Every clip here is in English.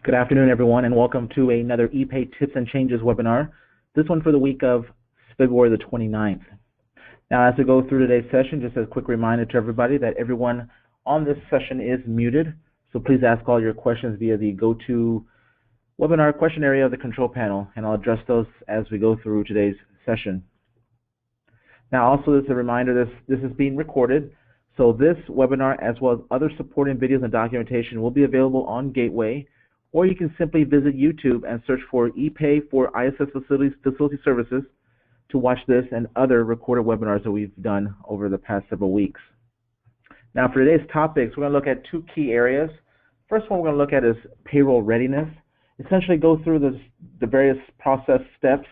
Good afternoon, everyone, and welcome to another Epay Tips and Changes webinar, this one for the week of February the 29th. Now, as we go through today's session, just a quick reminder to everybody that everyone on this session is muted, so please ask all your questions via the GoToWebinar question area of the control panel, and I'll address those as we go through today's session. Now, also as a reminder, this is being recorded, so this webinar, as well as other supporting videos and documentation, will be available on Gateway, or you can simply visit YouTube and search for Epay for ISS Facility Services to watch this and other recorded webinars that we've done over the past several weeks. Now, for today's topics, we're going to look at two key areas. First one we're going to look at is payroll readiness. Essentially go through the various process steps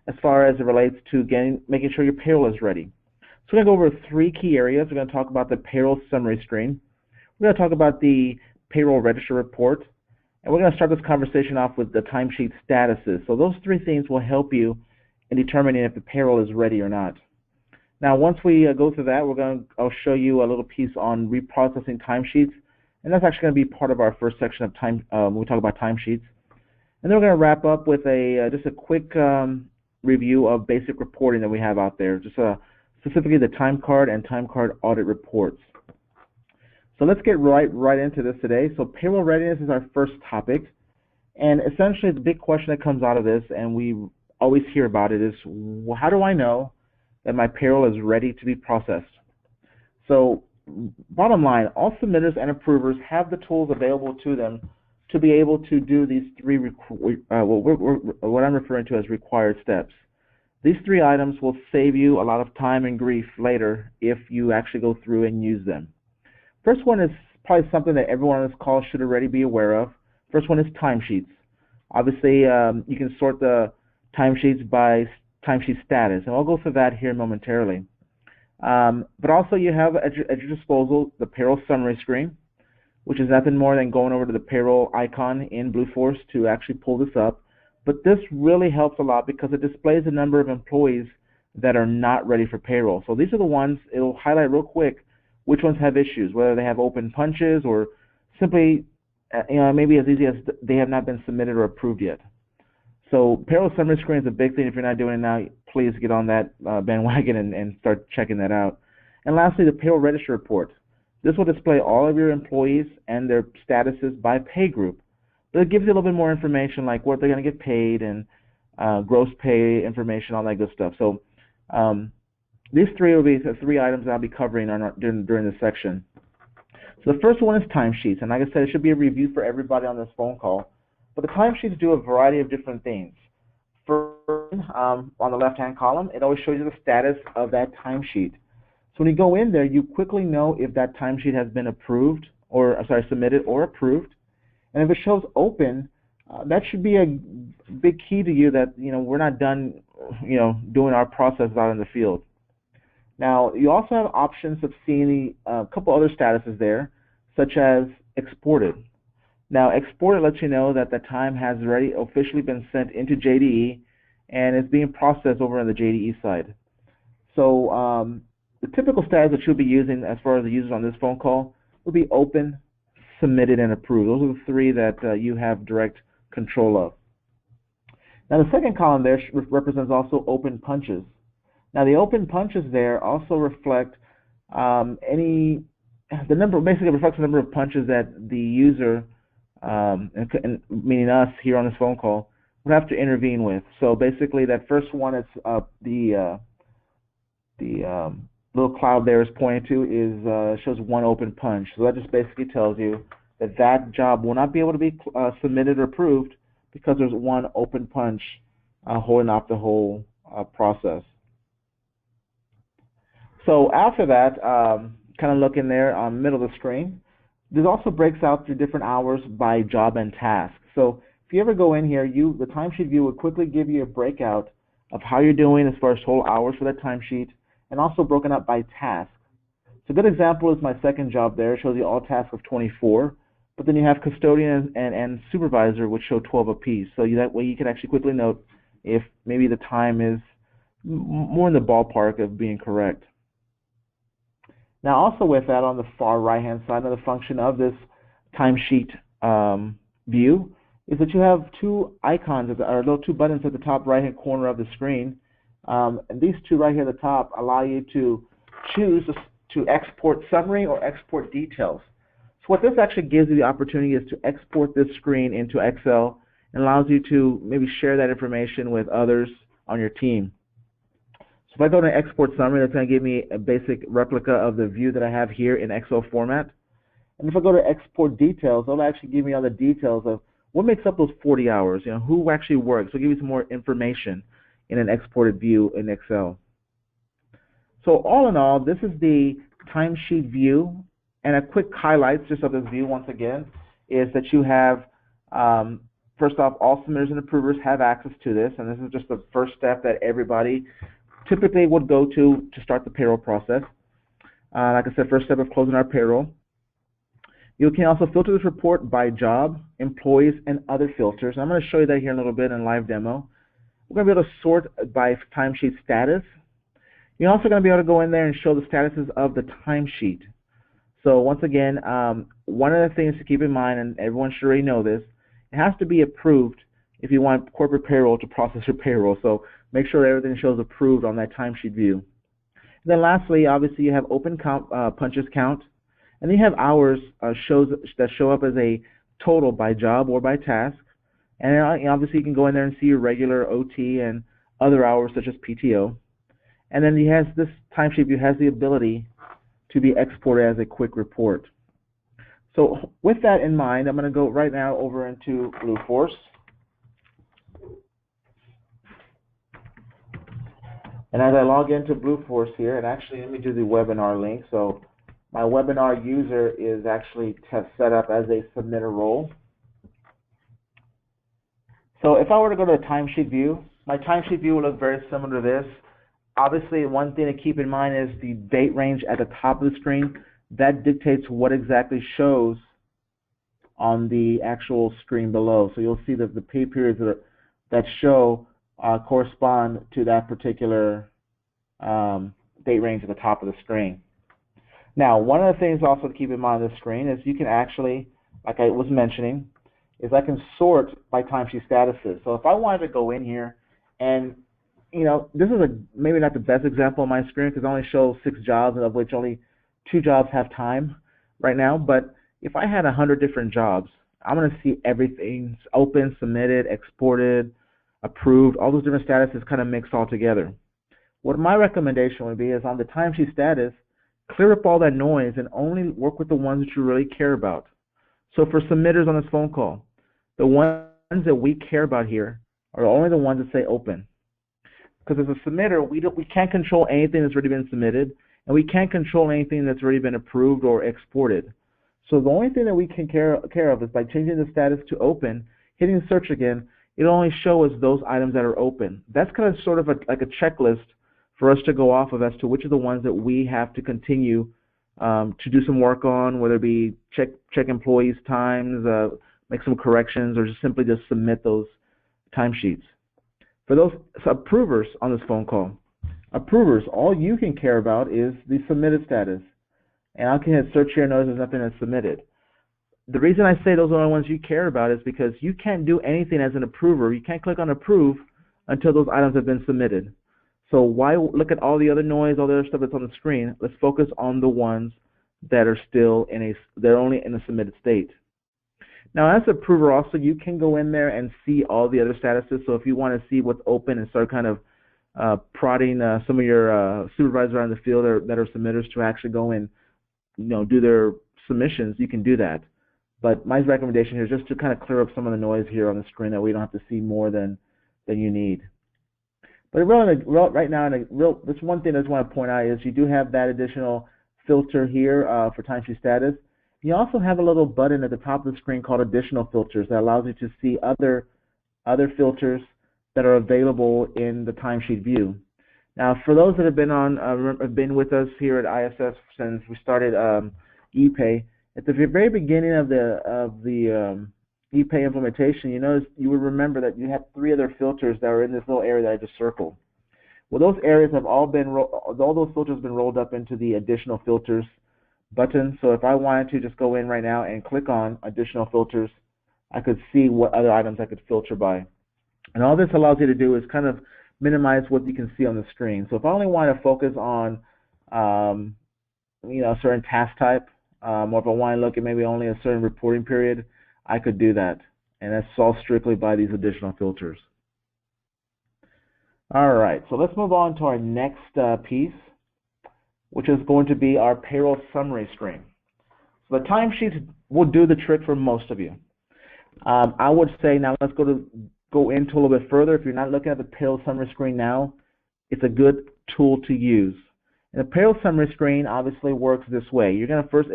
as far as it relates to making sure your payroll is ready. So we're going to go over three key areas. We're going to talk about the payroll summary screen. We're going to talk about the payroll register report. And we're going to start this conversation off with the timesheet statuses. So those three things will help you in determining if the payroll is ready or not. Now, once we go through that, I'll show you a little piece on reprocessing timesheets, and that's actually going to be part of our first section of when we talk about timesheets. And then we're going to wrap up with just a quick review of basic reporting that we have out there, just specifically the Timecard and Timecard Audit reports. So let's get right into this today. So payroll readiness is our first topic, and essentially the big question that comes out of this, and we always hear about it, is how do I know that my payroll is ready to be processed? So bottom line, all submitters and approvers have the tools available to them to be able to do these three, what I'm referring to as required steps. These three items will save you a lot of time and grief later if you actually go through and use them. First one is probably something that everyone on this call should already be aware of. First one is timesheets. Obviously, you can sort the timesheets by timesheet status, and I'll go through that here momentarily. But also you have at your disposal the payroll summary screen, which is nothing more than going over to the payroll icon in Blueforce to actually pull this up. But this really helps a lot because it displays the number of employees that are not ready for payroll. So these are the ones, it'll highlight real quick which ones have issues, whether they have open punches or simply, maybe as easy as they have not been submitted or approved yet. So payroll summary screen is a big thing. If you're not doing it now, please get on that bandwagon and start checking that out. And lastly, the payroll register report. This will display all of your employees and their statuses by pay group. But it gives you a little bit more information, like what they're going to get paid and gross pay information, all that good stuff. So these three will be the three items I'll be covering during this section. So the first one is timesheets, and like I said, it should be a review for everybody on this phone call. But the timesheets do a variety of different things. First, on the left-hand column, it always shows you the status of that timesheet. So when you go in there, you quickly know if that timesheet has been approved, or submitted or approved. And if it shows open, that should be a big key to you that we're not done doing our process out in the field. Now, you also have options of seeing a couple other statuses there, such as exported. Now, exported lets you know that the time has already officially been sent into JDE and is being processed over on the JDE side. So the typical status that you'll be using as far as the users on this phone call will be open, submitted, and approved. Those are the three that you have direct control of. Now, the second column there represents also open punches. Now, the open punches there also reflect basically reflects the number of punches that the user, meaning us here on this phone call, would have to intervene with. So basically, that first one is the little cloud there is pointing to shows one open punch. So that just basically tells you that that job will not be able to be submitted or approved because there's one open punch holding up the whole process. So after that, kind of look in there on the middle of the screen. This also breaks out through different hours by job and task. So if you ever go in here, the timesheet view will quickly give you a breakout of how you're doing as far as total hours for that timesheet, and also broken up by task. So a good example is my second job there. It shows you all tasks of 24, but then you have custodian and supervisor, which show 12 apiece. So that way you can actually quickly note if maybe the time is more in the ballpark of being correct. Now, also with that, on the far right-hand side of the function of this timesheet view is that you have two icons, or little two buttons at the top right-hand corner of the screen. And these two right here at the top allow you to choose to export summary or export details. So what this actually gives you the opportunity is to export this screen into Excel and allows you to maybe share that information with others on your team. So if I go to export summary, that's going to give me a basic replica of the view that I have here in Excel format. And if I go to export details, it'll actually give me all the details of what makes up those 40 hours, who actually works. So it'll give you some more information in an exported view in Excel. So all in all, this is the timesheet view, and a quick highlights just of this view once again is that you have, first off, all submitters and approvers have access to this, and this is just the first step that everybody typically would go to start the payroll process. Like I said, first step of closing our payroll. You can also filter this report by job, employees, and other filters. I'm going to show you that here in a little bit in a live demo. We're going to be able to sort by timesheet status. You're also going to be able to go in there and show the statuses of the timesheet. So once again, one of the things to keep in mind, and everyone should already know this, it has to be approved if you want corporate payroll to process your payroll. So make sure everything shows approved on that timesheet view. And then lastly, obviously you have open count, punches count, and then you have hours that show up as a total by job or by task. And obviously you can go in there and see your regular OT and other hours such as PTO. And then this timesheet view has the ability to be exported as a quick report. So with that in mind, I'm going to go right now over into Blueforce. And as I log into Blueforce here, and actually let me do the webinar link. So my webinar user is actually set up as a submitter role. So if I were to go to the timesheet view, my timesheet view will look very similar to this. Obviously, one thing to keep in mind is the date range at the top of the screen. That dictates what exactly shows on the actual screen below. So you'll see that the pay periods that show correspond to that particular date range at the top of the screen. Now, one of the things also to keep in mind on the screen is you can actually, like I was mentioning, is I can sort by timesheet statuses. So if I wanted to go in here and this is maybe not the best example on my screen because I only show 6 jobs, of which only 2 jobs have time right now. But if I had 100 different jobs, I'm going to see everything open, submitted, exported, approved, all those different statuses kind of mixed all together. What my recommendation would be is on the timesheet status, clear up all that noise and only work with the ones that you really care about. So for submitters on this phone call, the ones that we care about here are only the ones that say open. Because as a submitter, we can't control anything that's already been submitted, and we can't control anything that's already been approved or exported. So the only thing that we can care of is by changing the status to open, hitting search again, it'll only show us those items that are open. That's kind of sort of like a checklist for us to go off of as to which are the ones that we have to continue to do some work on, whether it be check employees' times, make some corrections, or just simply just submit those timesheets. For those approvers on this phone call, approvers, all you can care about is the submitted status. And I can hit search here and notice there's nothing that's submitted. The reason I say those are the only ones you care about is because you can't do anything as an approver. You can't click on approve until those items have been submitted. So why look at all the other noise, all the other stuff that's on the screen? Let's focus on the ones that are still they're only in a submitted state. Now, as an approver, also, you can go in there and see all the other statuses. So if you want to see what's open and start kind of prodding some of your supervisors around the field that are submitters to actually go and do their submissions, you can do that. But my recommendation here is just to kind of clear up some of the noise here on the screen that we don't have to see more than you need. But really, right now, this one thing I just want to point out is you do have that additional filter here for timesheet status. You also have a little button at the top of the screen called Additional Filters that allows you to see other filters that are available in the timesheet view. Now, for those that have been with us here at ISS since we started Epay, at the very beginning of the Epay implementation, you would remember that you had 3 other filters that were in this little area that I just circled. Well, those areas have all those filters have been rolled up into the Additional Filters button. So if I wanted to just go in right now and click on Additional Filters, I could see what other items I could filter by. And all this allows you to do is kind of minimize what you can see on the screen. So if I only want to focus on a certain task type, or if I want to look at maybe only a certain reporting period, I could do that. And that's all strictly by these additional filters. All right, so let's move on to our next piece, which is going to be our payroll summary screen. So the timesheets will do the trick for most of you. I would say now let's go into a little bit further. If you're not looking at the payroll summary screen now, it's a good tool to use. And the payroll summary screen obviously works this way. You're going to first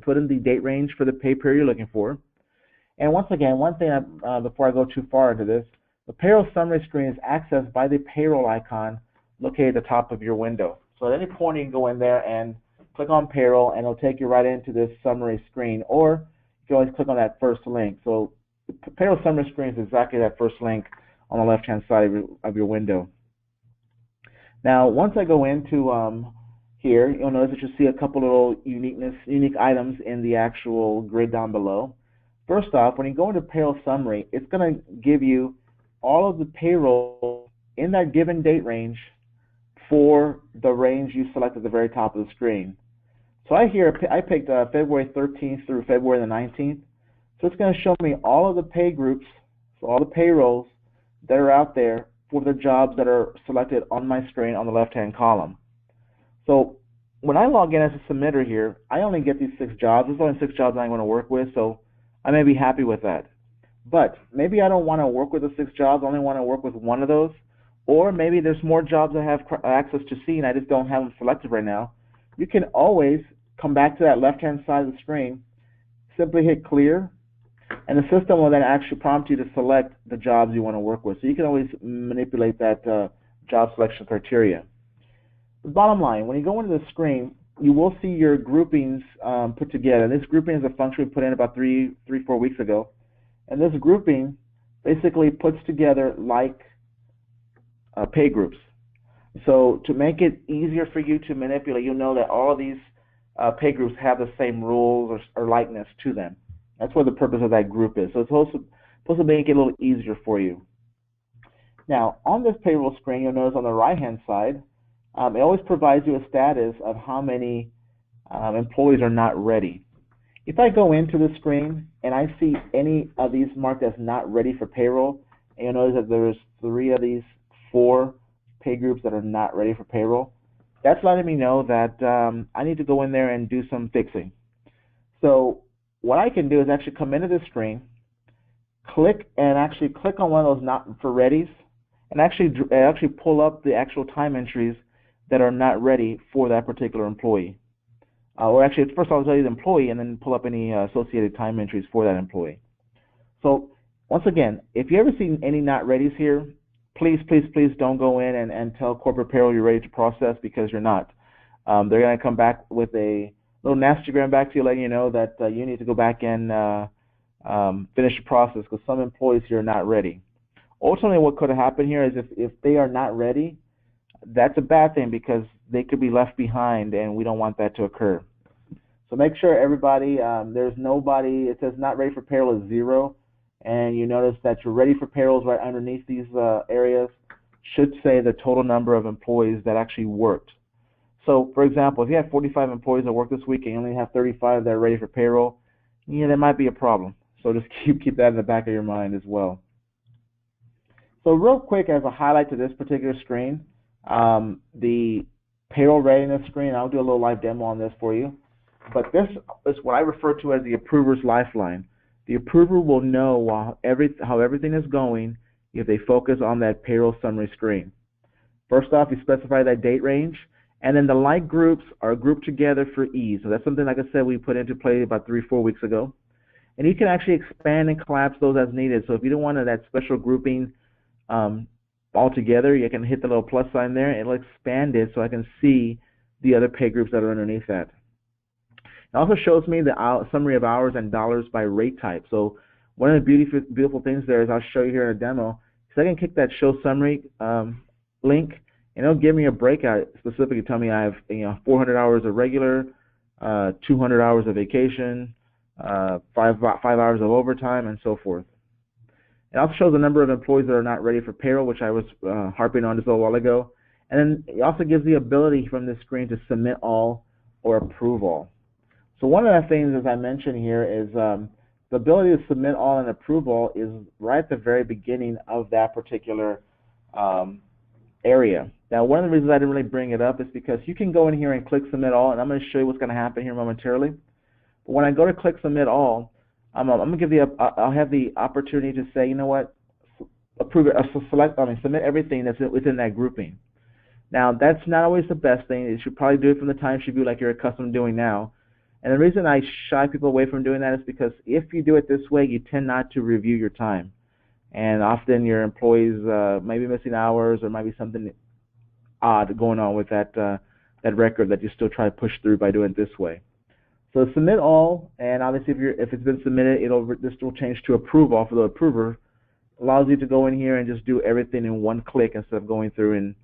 put in the date range for the pay period you're looking for. And once again, one thing before I go too far into this, the payroll summary screen is accessed by the payroll icon located at the top of your window. So at any point you can go in there and click on payroll and it'll take you right into this summary screen, or you can always click on that first link. So the payroll summary screen is exactly that first link on the left hand side of your window. Now once I go into here, you'll notice that you'll see a couple little unique items in the actual grid down below. First off, when you go into payroll summary, it's going to give you all of the payroll in that given date range for the range you select at the very top of the screen. So I picked February 13th through February the 19th. So it's going to show me all of the pay groups, so all the payrolls that are out there for the jobs that are selected on my screen on the left-hand column. So when I log in as a submitter here, I only get these 6 jobs. There's only 6 jobs I'm going to work with, so I may be happy with that. But maybe I don't want to work with the 6 jobs, I only want to work with one of those. Or maybe there's more jobs I have access to see and I just don't have them selected right now. You can always come back to that left-hand side of the screen, simply hit clear, and the system will then actually prompt you to select the jobs you want to work with. So you can always manipulate that job selection criteria. The bottom line, when you go into the screen, you will see your groupings put together. This grouping is a function we put in about 3-4 weeks ago. And this grouping basically puts together like pay groups. So to make it easier for you to manipulate, you'll know that all of these pay groups have the same rules or likeness to them. That's what the purpose of that group is. So it's supposed to make it a little easier for you. Now, on this payroll screen, you'll notice on the right-hand side, it always provides you a status of how many employees are not ready. If I go into the screen and I see any of these marked as not ready for payroll, and you'll notice that there's 3 of these 4 pay groups that are not ready for payroll, that's letting me know that I need to go in there and do some fixing. So what I can do is actually come into this screen, click on one of those not for readies, and actually pull up the actual time entries that are not ready for that particular employee. Or actually, first I'll tell you the employee and then pull up any associated time entries for that employee. So once again, if you ever see any not readies here, please don't go in and tell corporate payroll you're ready to process, because you're not. They're going to come back with a little nastygram back to you letting you know that you need to go back and finish the process because some employees here are not ready. Ultimately, what could have happened here is if they are not ready, that's a bad thing because they could be left behind, and we don't want that to occur. So make sure everybody, there's nobody, it says not ready for payroll is 0, and you notice that you're ready for payrolls right underneath these areas should say the total number of employees that actually worked. So for example, if you have 45 employees that work this week and you only have 35 that are ready for payroll, there might be a problem. So just keep that in the back of your mind as well. So real quick, as a highlight to this particular screen, the Payroll Readiness screen, I'll do a little live demo on this for you. But this is what I refer to as the approver's lifeline. The approver will know how everything is going if they focus on that payroll summary screen. First off, you specify that date range, and then the like groups are grouped together for ease. So that's something, like I said, we put into play about 3-4 weeks ago. And you can actually expand and collapse those as needed. So if you don't want that special grouping altogether, you can hit the little plus sign there, and it'll expand it so I can see the other pay groups that are underneath that. It also shows me the summary of hours and dollars by rate type. So one of the beautiful things there is I'll show you here in a demo. So I can click that show summary link, and it'll give me a breakout specifically, tell me I have 400 hours of regular, 200 hours of vacation, five hours of overtime, and so forth. It also shows the number of employees that are not ready for payroll, which I was harping on just a little while ago. And then it also gives the ability from this screen to submit all or approve all. So one of the things, as I mentioned here, is the ability to submit all and approve all is right at the very beginning of that particular area. Now, one of the reasons I didn't really bring it up is because you can go in here and click submit all, and I'm going to show you what's going to happen here momentarily. But when I go to click submit all, I'm going to give you I'll have the opportunity to say, you know what, approve it, submit everything that's within that grouping. Now, that's not always the best thing. You should probably do it from the timesheet view like you're accustomed to doing now. And the reason I shy people away from doing that is because if you do it this way, you tend not to review your time. And often your employees may be missing hours, or might be something odd going on with that record that you still try to push through by doing it this way. So submit all, and obviously if it's been submitted, this will change to approve all for the approver. Allows you to go in here and just do everything in one click instead of going through and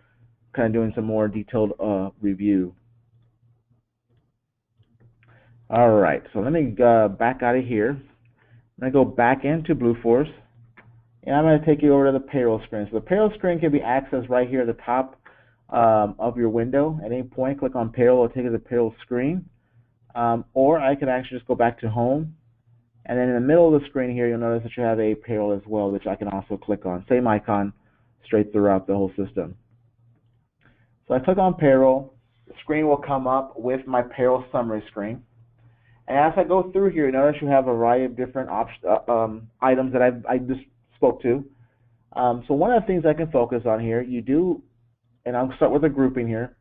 kind of doing some more detailed review. All right, so let me back out of here. I'm going to go back into Blueforce, and I'm going to take you over to the payroll screen. So the payroll screen can be accessed right here at the top of your window. At any point, click on payroll, it'll take you to the payroll screen. Or I could actually just go back to home, and then in the middle of the screen here, you'll notice that you have a payroll as well, which I can also click on. Same icon straight throughout the whole system. So I click on payroll, the screen will come up with my payroll summary screen. And as I go through here, you notice you have a variety of different items that I just spoke to. So one of the things I can focus on here, and I'll start with a grouping here.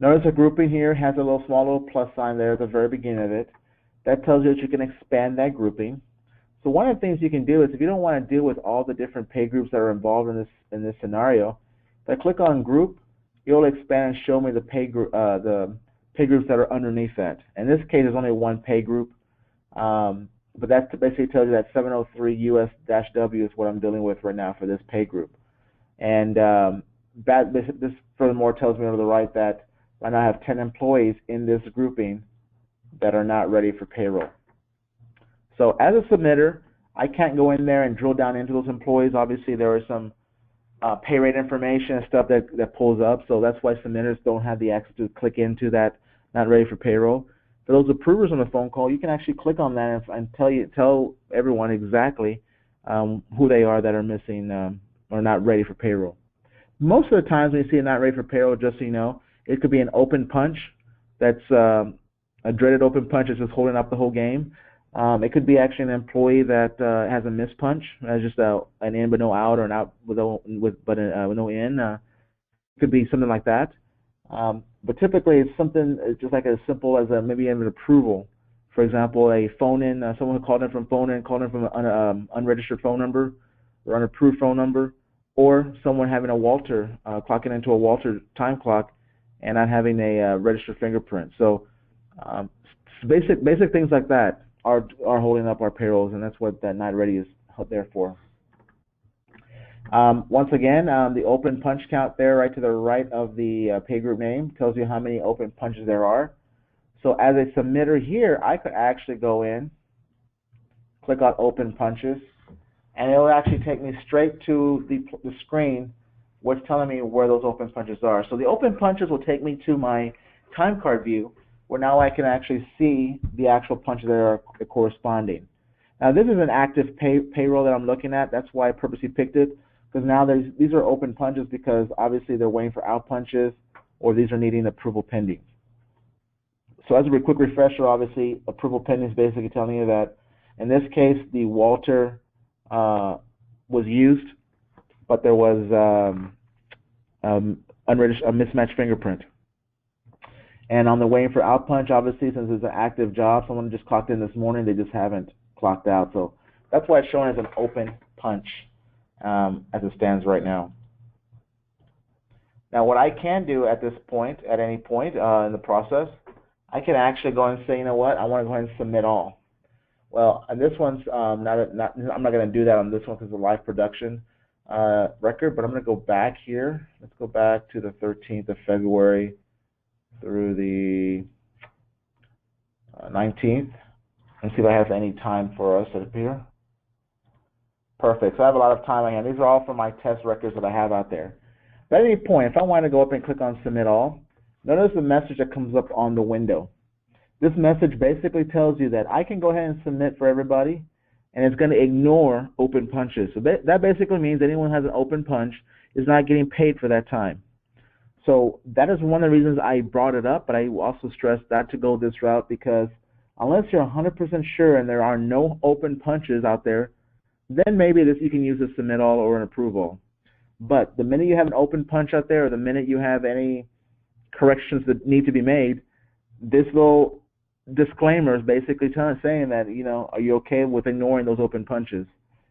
Notice the grouping here has a small little plus sign there at the very beginning of it. That tells you that you can expand that grouping. So one of the things you can do is, if you don't want to deal with all the different pay groups that are involved in this scenario, if I click on group, it'll expand and show me the pay groups that are underneath that. In this case, there's only one pay group, but that basically tells you that 703 US-W is what I'm dealing with right now for this pay group. And this furthermore tells me on the right that right now I have 10 employees in this grouping that are not ready for payroll. So as a submitter, I can't go in there and drill down into those employees. Obviously, there are some pay rate information and stuff that pulls up, so that's why submitters don't have the access to click into that not ready for payroll. For those approvers on the phone call, you can actually click on that and tell everyone exactly who they are that are missing or not ready for payroll. Most of the times when you see a not ready for payroll, just so you know, it could be an open punch. That's a dreaded open punch that's just holding up the whole game. It could be actually an employee that has a missed punch, just an in but no out, or an out with no in. It could be something like that. But typically, it's something just like as simple as maybe an approval. For example, a phone in, someone who called in from an unregistered phone number or unapproved phone number, or someone having a Walter, clocking into a Walter time clock and not having a registered fingerprint. So basic things like that are holding up our payrolls, and that's what that not ready is there for. Once again, the open punch count there right to the right of the pay group name tells you how many open punches there are. So as a submitter here, I could actually go in, click on open punches, and it will actually take me straight to the screen what's telling me where those open punches are. So the open punches will take me to my time card view, where now I can actually see the actual punches that are corresponding. Now this is an active payroll that I'm looking at. That's why I purposely picked it, because now these are open punches because obviously they're waiting for out punches, or these are needing approval pending. So as a quick refresher, obviously approval pending is basically telling you that in this case the Walter was used, but there was a mismatched fingerprint. And on the waiting for out punch, obviously, since it's an active job, someone just clocked in this morning, they just haven't clocked out. So that's why it's showing as an open punch as it stands right now. Now, what I can do at this point, at any point in the process, I can actually go and say, you know what, I want to go ahead and submit all. Well, and this one's I'm not going to do that on this one because it's a live production record, but I'm going to go back here. Let's go back to the 13th of February through the 19th. Let's see if I have any time for us up here. Perfect. So I have a lot of time on hand. These are all from my test records that I have out there. But at any point, if I want to go up and click on Submit All, notice the message that comes up on the window. This message basically tells you that I can go ahead and submit for everybody, and it's going to ignore open punches. So that basically means anyone who has an open punch is not getting paid for that time. So that is one of the reasons I brought it up, but I also stressed not to go this route, because unless you're 100% sure and there are no open punches out there, then maybe you can use a submit all or an approve all. But the minute you have an open punch out there, or the minute you have any corrections that need to be made, this little disclaimer is basically saying that, are you okay with ignoring those open punches?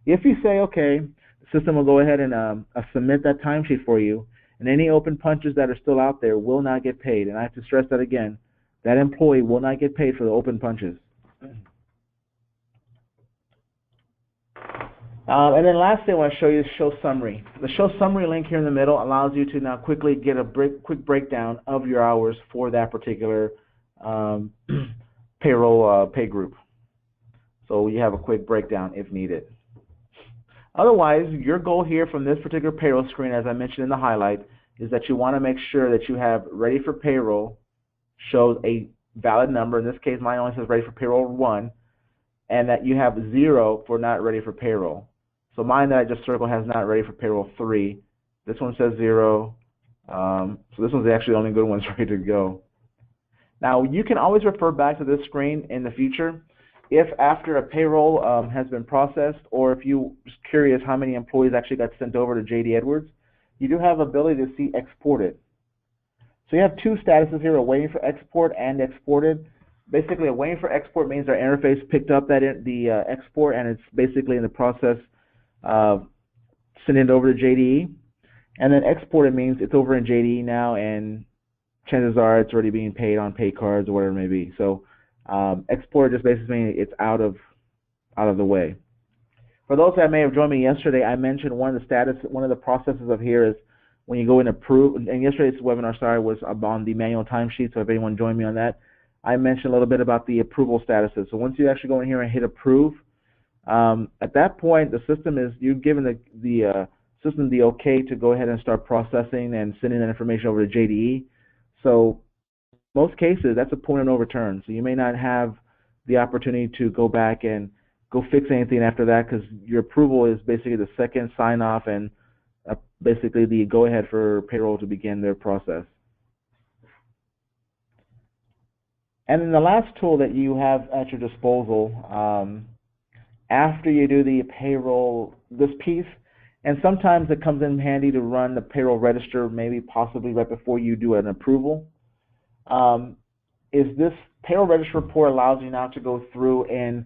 If you say okay, the system will go ahead and submit that timesheet for you, and any open punches that are still out there will not get paid. And I have to stress that again, that employee will not get paid for the open punches. And then lastly, I want to show you the Show Summary. The Show Summary link here in the middle allows you to now quickly get a quick breakdown of your hours for that particular payroll pay group. So you have a quick breakdown if needed. Otherwise, your goal here from this particular payroll screen, as I mentioned in the highlight, is that you want to make sure that you have Ready for Payroll shows a valid number. In this case, mine only says Ready for Payroll 1, and that you have 0 for Not Ready for Payroll. So mine that I just circled has Not Ready for Payroll 3. This one says 0. So this one's actually the only good one's ready to go. Now, you can always refer back to this screen in the future if after a payroll has been processed, or if you're curious how many employees actually got sent over to J.D. Edwards, you do have ability to see exported. So you have two statuses here, awaiting for export and exported. Basically, awaiting for export means our interface picked up the export, and it's basically in the process of sending it over to JDE. And then exported means it's over in JDE now, and chances are it's already being paid on pay cards or whatever it may be. So exported just basically means it's out of the way. For those that may have joined me yesterday, I mentioned one of the processes of here is when you go and approve. And yesterday's webinar, sorry, was on the manual timesheet. So if anyone joined me on that, I mentioned a little bit about the approval statuses. So once you actually go in here and hit approve, at that point the system is, you've given the system the okay to go ahead and start processing and sending that information over to JDE. So most cases that's a point of no return. So you may not have the opportunity to go back and go fix anything after that, because your approval is basically the second sign off and basically the go ahead for payroll to begin their process. And then the last tool that you have at your disposal after you do the payroll, this piece, and sometimes it comes in handy to run the payroll register, maybe possibly right before you do an approval, is this payroll register report allows you now to go through and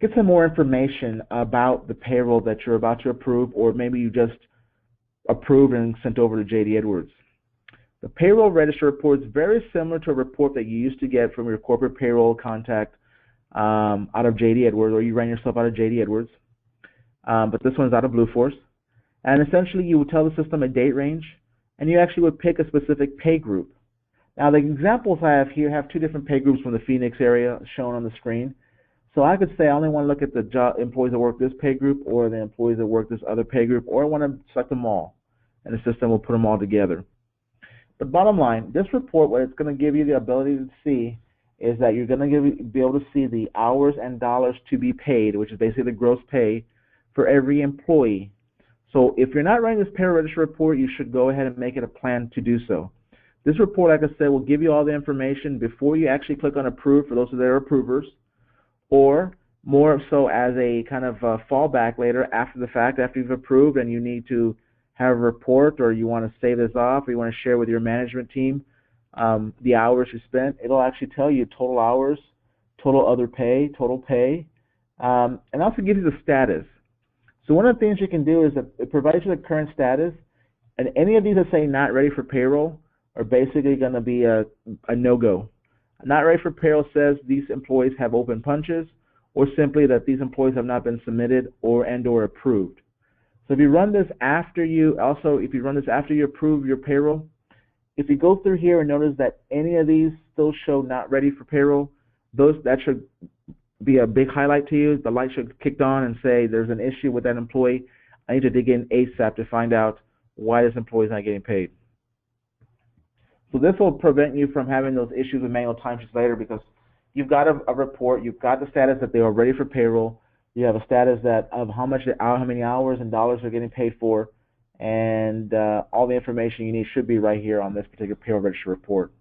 get some more information about the payroll that you're about to approve, or maybe you just approved and sent over to J.D. Edwards. The payroll register report is very similar to a report that you used to get from your corporate payroll contact out of J.D. Edwards, or you ran yourself out of J.D. Edwards, but this one's out of Blue Force. And essentially you would tell the system a date range, and you actually would pick a specific pay group. Now the examples I have here have two different pay groups from the Phoenix area shown on the screen. So I could say I only want to look at the employees that work this pay group, or the employees that work this other pay group, or I want to select them all, and the system will put them all together. But bottom line, this report, what it's going to give you the ability to see is that you're going to be able to see the hours and dollars to be paid, which is basically the gross pay for every employee. So if you're not running this payroll register report, you should go ahead and make it a plan to do so. This report, like I said, will give you all the information before you actually click on approve for those that are approvers, or more so as a kind of fallback later after the fact, after you've approved and you need to have a report, or you want to save this off, or you want to share with your management team the hours you spent. It'll actually tell you total hours, total other pay, total pay, and also gives you the status. So one of the things you can do is that it provides you the current status, and any of these that say not ready for payroll are basically going to be a no-go. Not ready for payroll says these employees have open punches, or simply that these employees have not been submitted or approved. So if you run this after you approve your payroll, if you go through here and notice that any of these still show not ready for payroll, that should be a big highlight to you. The light should kick on and say there's an issue with that employee. I need to dig in ASAP to find out why this employee is not getting paid. So this will prevent you from having those issues with manual timesheets later, because you've got a report, you've got the status that they are ready for payroll, you have a status that of how many hours and dollars they're getting paid for, and all the information you need should be right here on this particular payroll register report.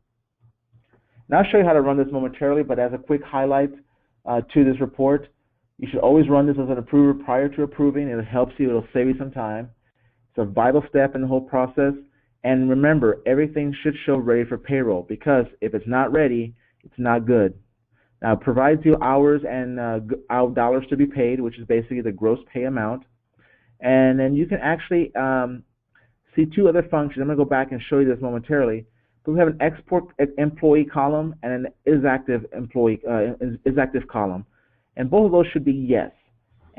Now I'll show you how to run this momentarily, but as a quick highlight to this report, you should always run this as an approver prior to approving. It helps you, it'll save you some time. It's a vital step in the whole process. And remember, everything should show ready for payroll, because if it's not ready, it's not good. Now, it provides you hours and dollars to be paid, which is basically the gross pay amount. And then you can actually see two other functions. I'm going to go back and show you this momentarily. But we have an export employee column and an is active employee is active column, and both of those should be yes.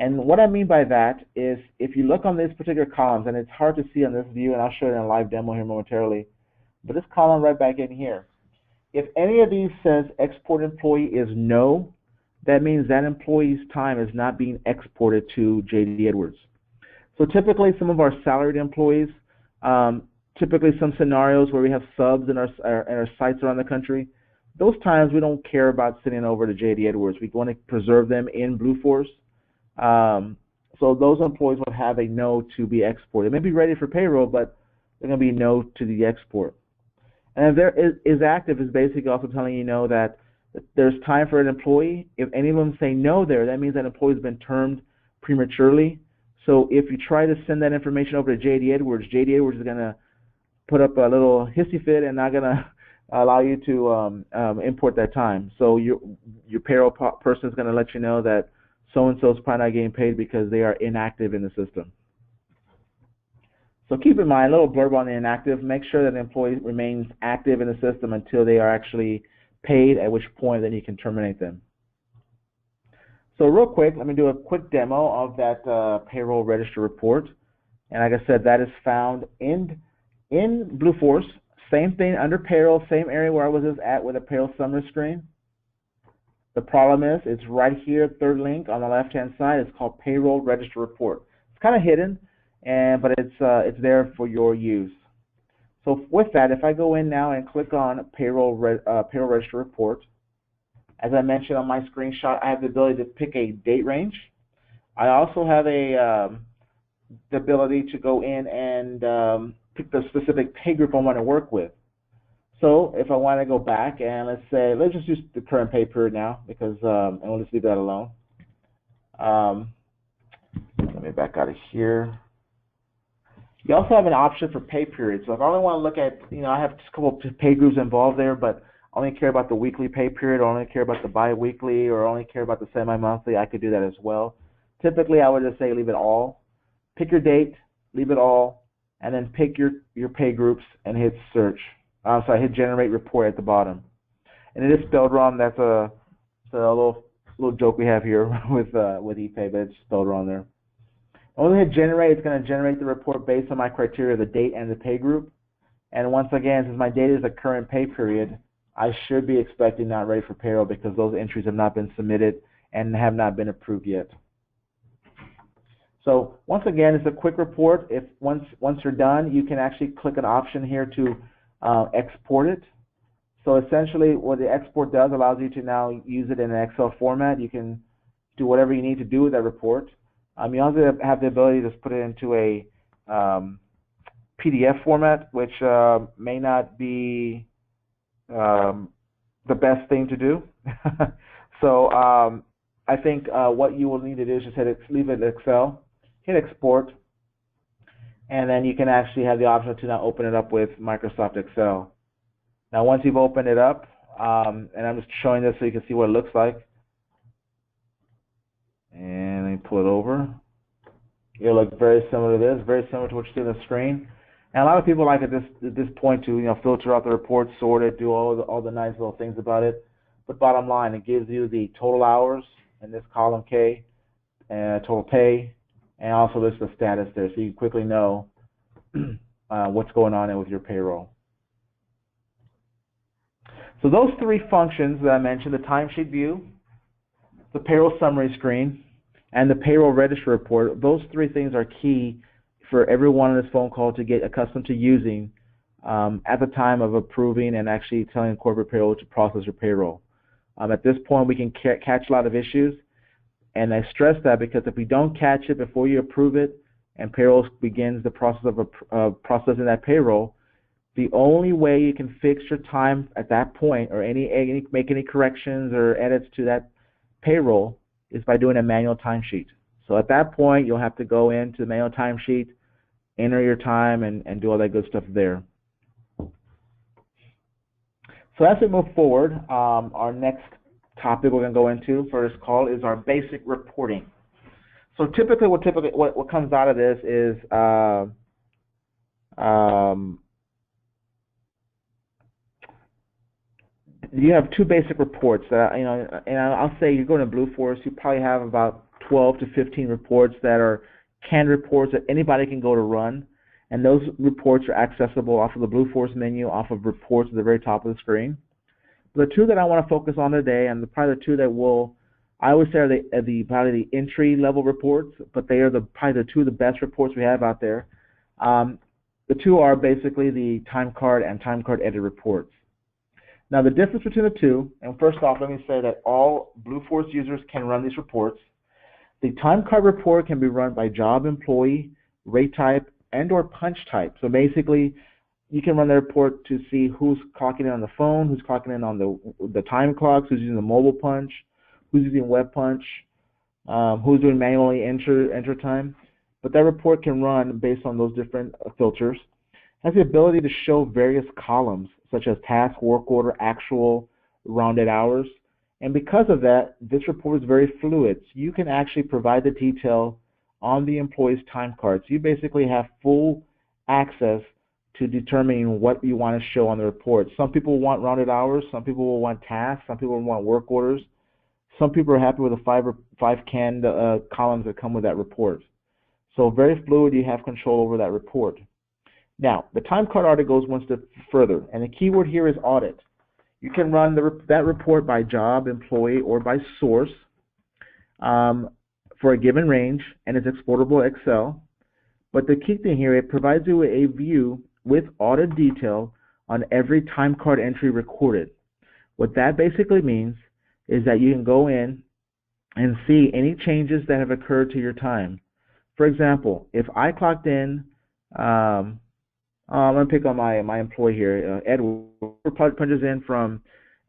And what I mean by that is, if you look on these particular columns, and it's hard to see on this view, and I'll show you in a live demo here momentarily, but this column right back in here, if any of these says export employee is no, that means that employee's time is not being exported to JD Edwards. So typically, some of our salaried employees, typically some scenarios where we have subs in our sites around the country, those times we don't care about sending over to JD Edwards. We want to preserve them in Blue Force. So those employees will have a no to be exported. They may be ready for payroll, but they're going to be no to the export. And if there is active, is basically also telling you know that there's time for an employee. If any of them say no there, that means that employee has been termed prematurely. So if you try to send that information over to JD Edwards is going to put up a little hissy fit and not going to allow you to import that time. So your payroll person is going to let you know that so-and-so is probably not getting paid because they are inactive in the system. So keep in mind, a little blurb on the inactive. Make sure that the employee remains active in the system until they are actually paid, at which point then you can terminate them. So real quick, let me do a quick demo of that payroll register report. And like I said, that is found in Blue Force. Same thing under payroll, same area where I was just at with a payroll summary screen. The problem is, it's right here, third link on the left-hand side. It's called Payroll Register Report. It's kind of hidden, but it's there for your use. So with that, if I go in now and click on Payroll Register Report, as I mentioned on my screenshot, I have the ability to pick a date range. I also have the ability to go in and pick the specific pay group I want to work with. So if I want to go back and let's just use the current pay period now, because and we'll just leave that alone. Let me back out of here. You also have an option for pay periods. So if I only want to look at, I have just a couple of pay groups involved there, but I only care about the weekly pay period, or only care about the bi-weekly, or only care about the semi-monthly, I could do that as well. Typically, I would just say leave it all. Pick your date, leave it all, and then pick your pay groups and hit search. So I hit generate report at the bottom, and it is spelled wrong. That's a little joke we have here with Epay, but it's spelled wrong there. When we hit generate, it's going to generate the report based on my criteria, the date and the pay group. And once again, since my date is the current pay period, I should be expecting not ready for payroll, because those entries have not been submitted and have not been approved yet. So once again, it's a quick report. If once you're done, you can actually click an option here to export it. So essentially what the export does, allows you to now use it in an Excel format. You can do whatever you need to do with that report. You also have the ability to just put it into a PDF format, which may not be the best thing to do. So I think what you will need to do is just leave it in Excel, hit export, and then you can actually have the option to now open it up with Microsoft Excel. Now once you've opened it up, and I'm just showing this so you can see what it looks like, and let me pull it over. It'll look very similar to this, very similar to what you see on the screen. And a lot of people like at this point to filter out the report, sort it, do all the nice little things about it. But bottom line, it gives you the total hours in this column K, and total pay, and also lists the status there, so you can quickly know what's going on with your payroll. So those three functions that I mentioned, the timesheet view, the payroll summary screen, and the payroll register report. Those three things are key for everyone on this phone call to get accustomed to using at the time of approving and actually telling corporate payroll to process your payroll. At this point, we can catch a lot of issues, and I stress that because if we don't catch it before you approve it and payroll begins the process of processing that payroll, the only way you can fix your time at that point or make any corrections or edits to that payroll is by doing a manual timesheet. So at that point, you'll have to go into the manual timesheet, enter your time, and do all that good stuff there. So as we move forward, our next topic we're going to go into for this call is our basic reporting. So typically what comes out of this is you have two basic reports that, and I'll say you're going to Blue Force, you probably have about 12 to 15 reports that are canned reports that anybody can go to run, and those reports are accessible off of the Blue Force menu, off of reports at the very top of the screen. The two that I want to focus on today, and probably the two that I would say are probably the entry level reports, but they are probably the two of the best reports we have out there. The two are basically the Timecard and Timecard Edit reports. Now the difference between the two, and first off, let me say that all Blue Force users can run these reports. The Timecard report can be run by job, employee, rate type, and or punch type. So basically, you can run the report to see who's clocking in on the phone, who's clocking in on the time clocks, who's using the mobile punch, who's using web punch, who's doing manually enter time. But that report can run based on those different filters. It has the ability to show various columns, such as task, work order, actual, rounded hours. And because of that, this report is very fluid. So you can actually provide the detail on the employee's time card. So you basically have full access to determining what you want to show on the report. Some people want rounded hours, some people will want tasks, some people will want work orders. Some people are happy with the five canned columns that come with that report. So very fluid, you have control over that report. Now, the Timecard audit goes one step further, and the keyword here is audit. You can run that report by job, employee, or by source for a given range, and it's exportable Excel. But the key thing here, it provides you a view with audit detail on every Timecard entry recorded. What that basically means is that you can go in and see any changes that have occurred to your time. For example, if I clocked in, I'm going to pick on my employee here, Edward punches in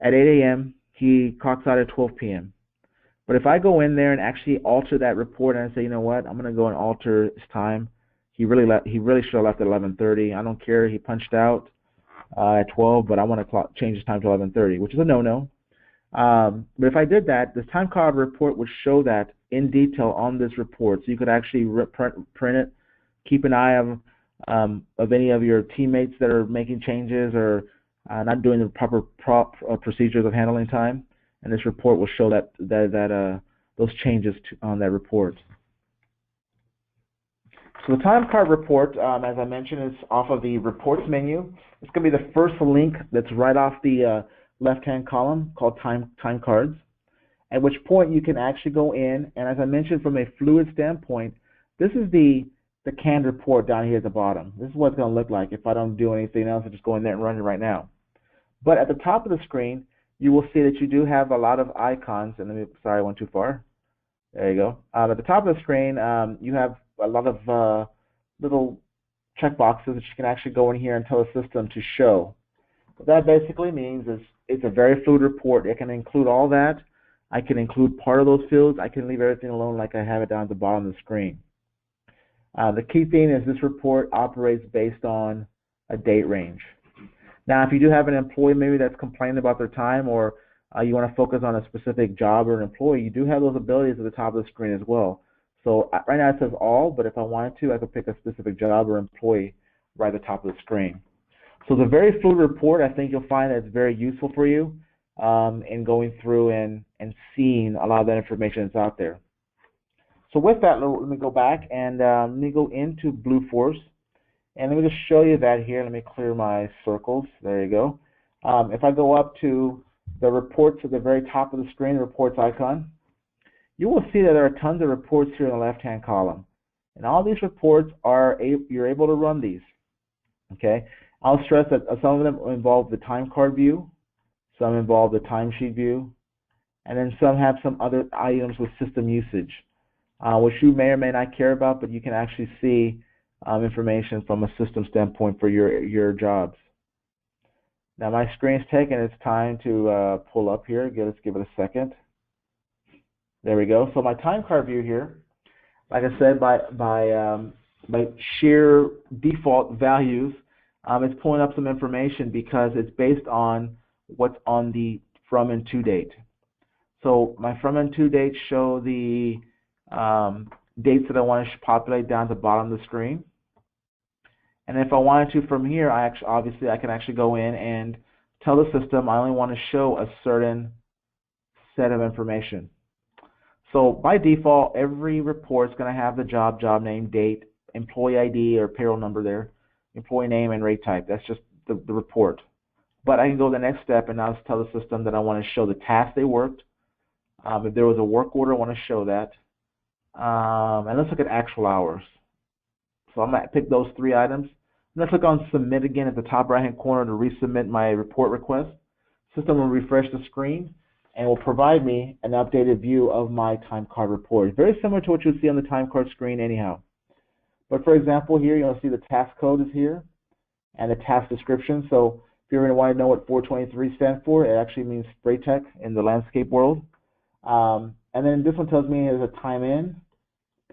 at 8 a.m., he clocks out at 12 p.m. But if I go in there and actually alter that report and I say, you know what, I'm going to go and alter his time, he really should have left at 11:30. I don't care, he punched out at 12, but I want to change his time to 11:30, which is a no-no. But if I did that, this time card report would show that in detail on this report. So you could actually print it, keep an eye of any of your teammates that are making changes or not doing the proper procedures of handling time, and this report will show those changes on that report. So the time card report, as I mentioned, is off of the reports menu. It's going to be the first link that's right off the left-hand column called time cards, at which point you can actually go in, and as I mentioned, from a fluid standpoint, this is the canned report down here at the bottom. This is what it's going to look like if I don't do anything else. I just go in there and run it right now. But at the top of the screen, you will see that you do have a lot of icons. And sorry, I went too far. There you go. At the top of the screen, you have a lot of little checkboxes that you can actually go in here and tell the system to show. What that basically means is it's a very fluid report. It can include all that. I can include part of those fields. I can leave everything alone like I have it down at the bottom of the screen. The key thing is this report operates based on a date range. Now, if you do have an employee maybe that's complaining about their time, or you want to focus on a specific job or an employee, you do have those abilities at the top of the screen as well. So right now it says all, but if I wanted to, I could pick a specific job or employee right at the top of the screen. So it's a very fluid report. I think you'll find that it's very useful for you in going through and seeing a lot of that information that's out there. So with that, let me go back and let me go into Blue Force, and let me just show you that here. Let me clear my circles. There you go. If I go up to the reports at the very top of the screen, the reports icon, you will see that there are tons of reports here in the left-hand column. And all these reports you're able to run these. Okay? I'll stress that some of them involve the time card view, some involve the timesheet view, and then some have some other items with system usage, which you may or may not care about, but you can actually see information from a system standpoint for your jobs. Now my screen's taken. It's time to pull up here. Let's give it a second. There we go. So my time card view here, like I said, by sheer default values, it's pulling up some information because it's based on what's on the from and to date. So my from and to dates show the dates that I want to populate down at the bottom of the screen. And if I wanted to from here, obviously I can actually go in and tell the system I only want to show a certain set of information. So by default, every report is going to have the job name, date, employee ID or payroll number there, employee name, and rate type. That's just the report. But I can go the next step and now tell the system that I want to show the task they worked. If there was a work order, I want to show that. And let's look at actual hours. So I'm going to pick those 3 items. I'm going to click on Submit again at the top right-hand corner to resubmit my report request. System will refresh the screen and will provide me an updated view of my time card report. Very similar to what you'll see on the time card screen anyhow. But for example, here you'll see the task code is here and the task description. So if you're going to want to know what 423 stands for, it actually means spray tech in the landscape world. And then this one tells me there's a time in.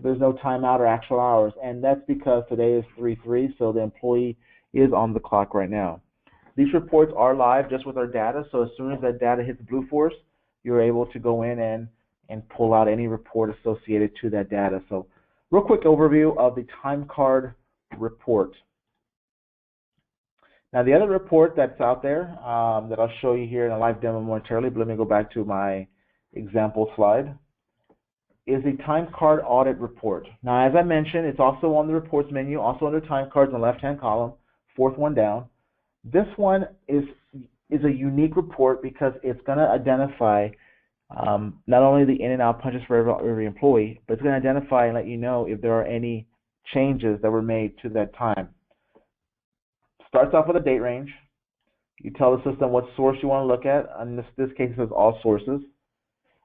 There's no time out or actual hours, and that's because today is 3/3, so the employee is on the clock right now. These reports are live just with our data, so as soon as that data hits Blueforce, you're able to go in and pull out any report associated to that data. So real quick overview of the time card report. Now the other report that's out there that I'll show you here in a live demo momentarily, but let me go back to my example slide, is the time card audit report. Now, as I mentioned, it's also on the reports menu, also under time cards in the left-hand column, 4th one down. This one is a unique report because it's going to identify not only the in and out punches for every employee, but it's going to identify and let you know if there are any changes that were made to that time. Starts off with a date range. You tell the system what source you want to look at. In this case, it says all sources.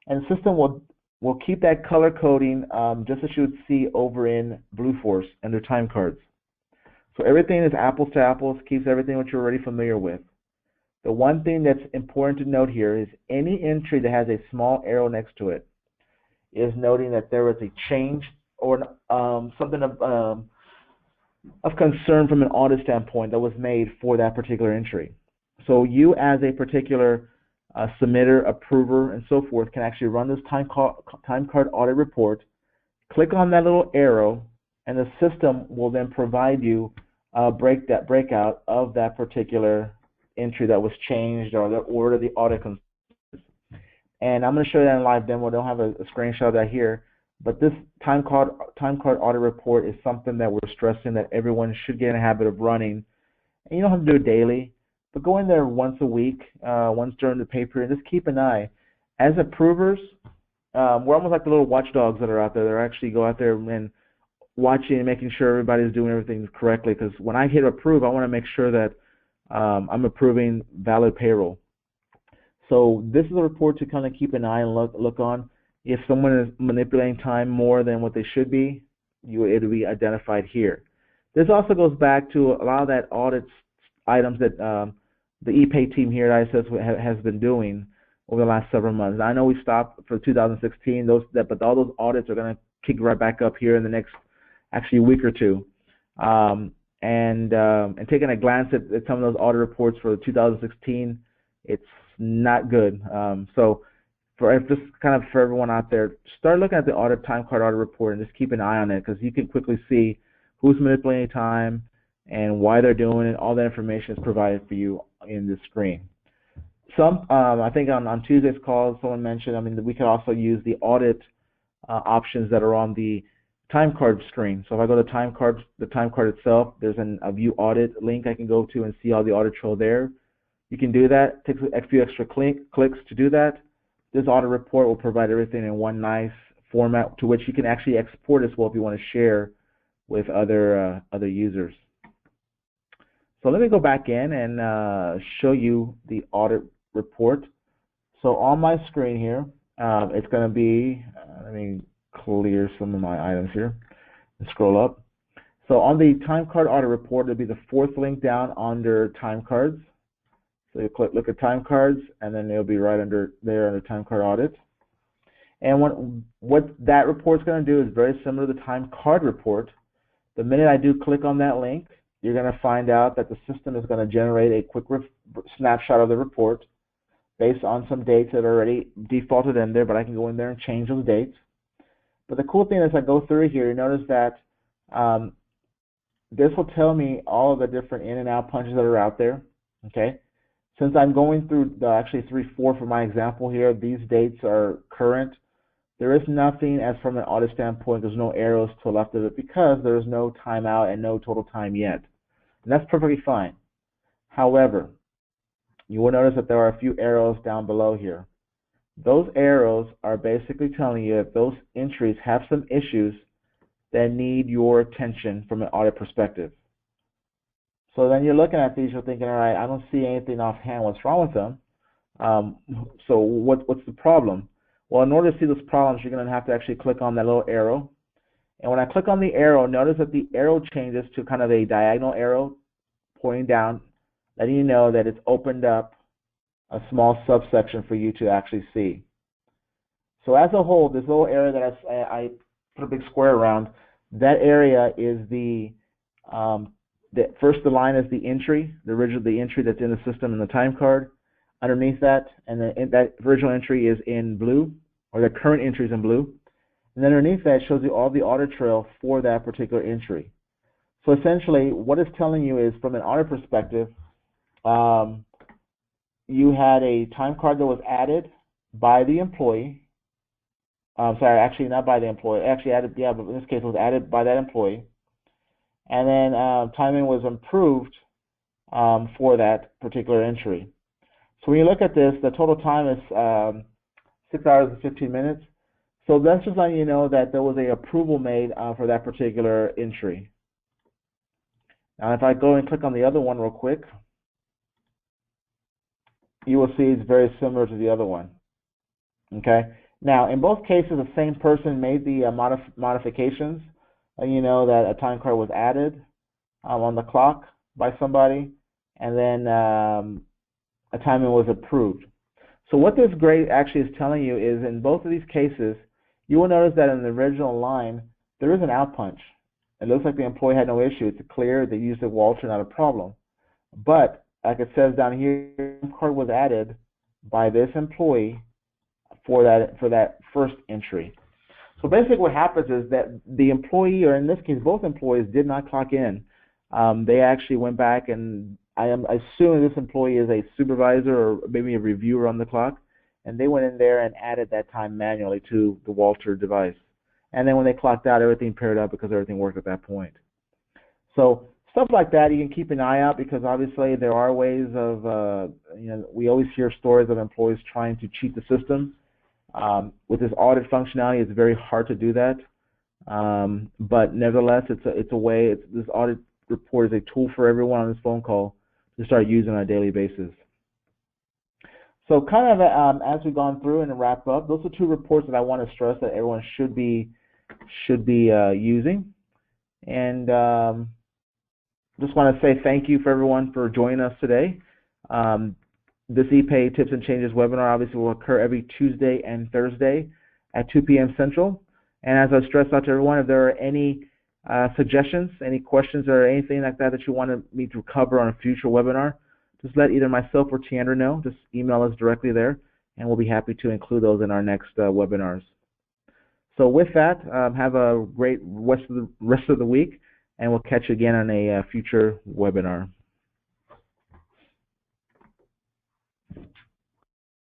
And the system will keep that color coding just as you would see over in Blueforce under time cards. So everything is apples to apples, keeps everything what you're already familiar with. The one thing that's important to note here is any entry that has a small arrow next to it is noting that there was a change or something of concern from an audit standpoint that was made for that particular entry. So you as a particular submitter, approver, and so forth can actually run this time card audit report, click on that little arrow, and the system will then provide you a breakout of that particular entry that was changed or the order the audit concerns. And I'm going to show you that in a live demo. I don't have a screenshot of that here, but this time card audit report is something that we're stressing that everyone should get in a habit of running. And you don't have to do it daily, but go in there once a week, once during the pay period, and just keep an eye. As approvers, we're almost like the little watchdogs that are out there. They actually go out there and watching and making sure everybody's doing everything correctly, because when I hit approve, I want to make sure that I'm approving valid payroll. So this is a report to kind of keep an eye and look on. If someone is manipulating time more than what they should be, it'll be identified here. This also goes back to a lot of that audit items that the Epay team here at ISS has been doing over the last several months. I know we stopped for 2016, but all those audits are going to kick right back up here in the next actually week or two. And taking a glance at some of those audit reports for 2016, it's not good. So just kind of for everyone out there, start looking at the time card audit report and just keep an eye on it, because you can quickly see who's manipulating time and why they're doing it. All that information is provided for you in the screen. I think on Tuesday's call, someone mentioned, that we can also use the audit options that are on the time card screen. So if I go to the time card itself, there's a view audit link I can go to and see all the audit trail there. You can do that. It takes a few extra clicks to do that. This audit report will provide everything in one nice format to which you can actually export as well if you want to share with other users. So let me go back in and show you the audit report. So on my screen here, it's going to be, let me clear some of my items here and scroll up. So on the Timecard audit report, it'll be the fourth link down under time cards. So you look at time cards, and then it'll be right under there under Timecard audit. And what that report's going to do is very similar to the Timecard report. The minute I do click on that link, you're going to find out that the system is going to generate a quick snapshot of the report based on some dates that are already defaulted in there, but I can go in there and change those dates. But the cool thing is I go through here, you notice that this will tell me all of the different in and out punches that are out there. Okay. Since I'm going through actually 3-4 for my example here, these dates are current. There is nothing as from an audit standpoint, there's no arrows to the left of it because there's no timeout and no total time yet. And that's perfectly fine. However, you will notice that there are a few arrows down below here. Those arrows are basically telling you that those entries have some issues that need your attention from an audit perspective. So then you're looking at these, you're thinking, all right, I don't see anything offhand. What's wrong with them? So what's the problem? Well, in order to see those problems, you're going to have to actually click on that little arrow. And when I click on the arrow, notice that the arrow changes to kind of a diagonal arrow pointing down, letting you know that it's opened up a small subsection for you to actually see. So as a whole, this little area that I put a big square around, that area is the first the line is the entry, the entry that's in the system in the time card. Underneath that, and then that original entry is in blue, or the current entry is in blue. And then underneath that shows you all the audit trail for that particular entry. So essentially, what it's telling you is, from an audit perspective, you had a time card that was added by the employee. Sorry, actually not by the employee. Actually added, yeah, but in this case it was added by that employee. And then timing was improved for that particular entry. So when you look at this, the total time is 6 hours and 15 minutes. So that's just letting you know that there was an approval made for that particular entry. Now if I go and click on the other one real quick, you will see it's very similar to the other one. Okay. Now in both cases, the same person made the modifications. You know that a time card was added on the clock by somebody, and then a timing was approved. So what this grade actually is telling you is, in both of these cases, you will notice that in the original line, there is an out punch. It looks like the employee had no issue. It's clear they used the Walter, not a problem. But like it says down here, the card was added by this employee for that first entry. So basically what happens is that the employee, or in this case both employees, did not clock in. They actually went back, and I am assuming this employee is a supervisor or maybe a reviewer on the clock, and they went in there and added that time manually to the Walter device. And then when they clocked out, everything paired up because everything worked at that point. So stuff like that, you can keep an eye out, because obviously there are ways of, we always hear stories of employees trying to cheat the system. With this audit functionality, it's very hard to do that. But nevertheless, it's a way. This audit report is a tool for everyone on this phone call to start using on a daily basis. So kind of as we've gone through and wrap up, those are two reports that I want to stress that everyone should be using. And just want to say thank you for everyone for joining us today. This Epay Tips and Changes webinar obviously will occur every Tuesday and Thursday at 2 p.m. Central. And as I stressed out to everyone, if there are any suggestions, any questions, or anything like that you want me to cover on a future webinar, just let either myself or Tiandra know. Just email us directly there, and we'll be happy to include those in our next webinars. So with that, have a great rest of the week, and we'll catch you again on a future webinar.